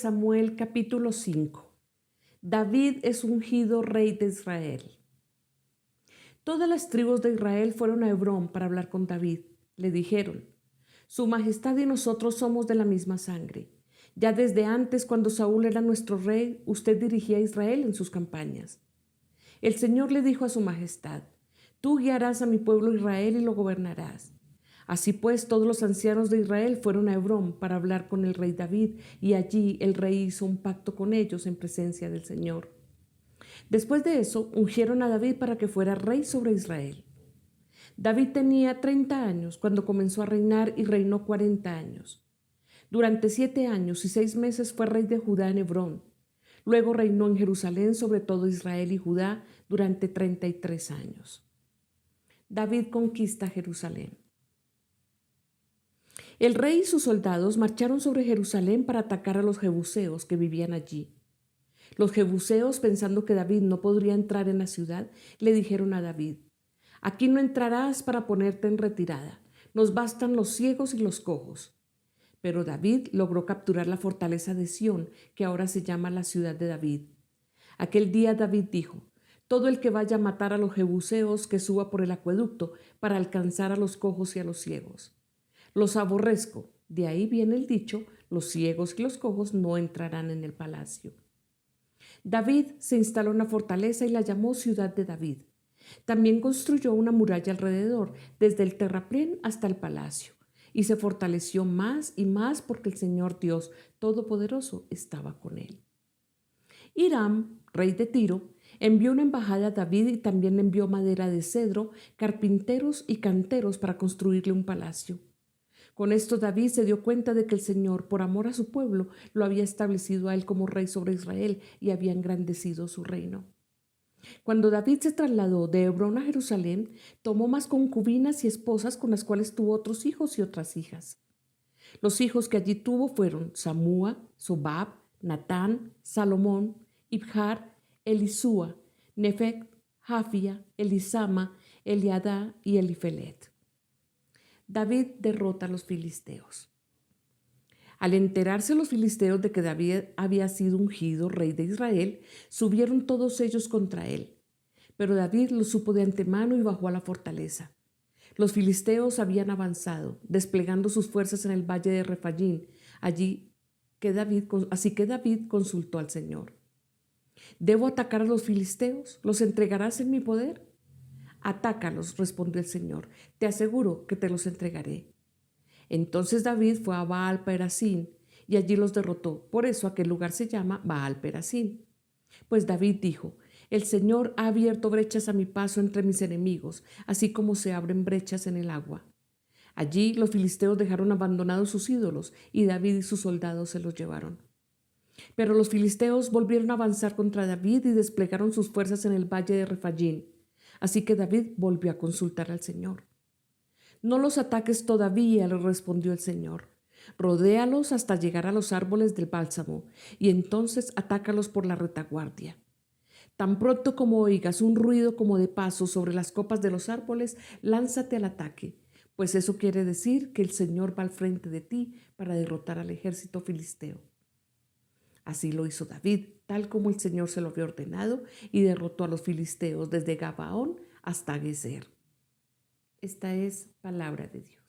Samuel capítulo 5. David es ungido rey de Israel. Todas las tribus de Israel fueron a Hebrón para hablar con David. Le dijeron: Su Majestad y nosotros somos de la misma sangre. Ya desde antes, cuando Saúl era nuestro rey, usted dirigía a Israel en sus campañas. El Señor le dijo a su Majestad: Tú guiarás a mi pueblo Israel y lo gobernarás. Así pues, todos los ancianos de Israel fueron a Hebrón para hablar con el rey David, y allí el rey hizo un pacto con ellos en presencia del Señor. Después de eso, ungieron a David para que fuera rey sobre Israel. David tenía 30 años cuando comenzó a reinar y reinó 40 años. Durante 7 años y 6 meses fue rey de Judá en Hebrón. Luego reinó en Jerusalén sobre todo Israel y Judá durante 33 años. David conquista Jerusalén. El rey y sus soldados marcharon sobre Jerusalén para atacar a los jebuseos que vivían allí. Los jebuseos, pensando que David no podría entrar en la ciudad, le dijeron a David: Aquí no entrarás para ponerte en retirada. Nos bastan los ciegos y los cojos. Pero David logró capturar la fortaleza de Sión, que ahora se llama la ciudad de David. Aquel día David dijo: Todo el que vaya a matar a los jebuseos, que suba por el acueducto para alcanzar a los cojos y a los ciegos. Los aborrezco. De ahí viene el dicho: los ciegos y los cojos no entrarán en el palacio. David se instaló en la fortaleza y la llamó Ciudad de David. También construyó una muralla alrededor, desde el terraplén hasta el palacio, y se fortaleció más y más porque el Señor Dios Todopoderoso estaba con él. Hiram, rey de Tiro, envió una embajada a David y también envió madera de cedro, carpinteros y canteros para construirle un palacio. Con esto David se dio cuenta de que el Señor, por amor a su pueblo, lo había establecido a él como rey sobre Israel y había engrandecido su reino. Cuando David se trasladó de Hebrón a Jerusalén, tomó más concubinas y esposas con las cuales tuvo otros hijos y otras hijas. Los hijos que allí tuvo fueron Samúa, Sobab, Natán, Salomón, Ibjar, Elisúa, Nefeg, Jafia, Elisama, Eliadá y Elifelet. David derrota a los filisteos. Al enterarse los filisteos de que David había sido ungido rey de Israel, subieron todos ellos contra él. Pero David lo supo de antemano y bajó a la fortaleza. Los filisteos habían avanzado, desplegando sus fuerzas en el valle de Refayín. Así que David consultó al Señor: ¿Debo atacar a los filisteos? ¿Los entregarás en mi poder? Atácalos, respondió el Señor. Te aseguro que te los entregaré. Entonces David fue a Baal-Perasín y allí los derrotó. Por eso aquel lugar se llama Baal-Perasín. Pues David dijo: El Señor ha abierto brechas a mi paso entre mis enemigos, así como se abren brechas en el agua. Allí los filisteos dejaron abandonados sus ídolos y David y sus soldados se los llevaron. Pero los filisteos volvieron a avanzar contra David y desplegaron sus fuerzas en el valle de Refayín. Así que David volvió a consultar al Señor. No los ataques todavía, le respondió el Señor. Rodéalos hasta llegar a los árboles del bálsamo y entonces atácalos por la retaguardia. Tan pronto como oigas un ruido como de pasos sobre las copas de los árboles, lánzate al ataque, pues eso quiere decir que el Señor va al frente de ti para derrotar al ejército filisteo. Así lo hizo David, tal como el Señor se lo había ordenado, y derrotó a los filisteos desde Gabaón hasta Gezer. Esta es palabra de Dios.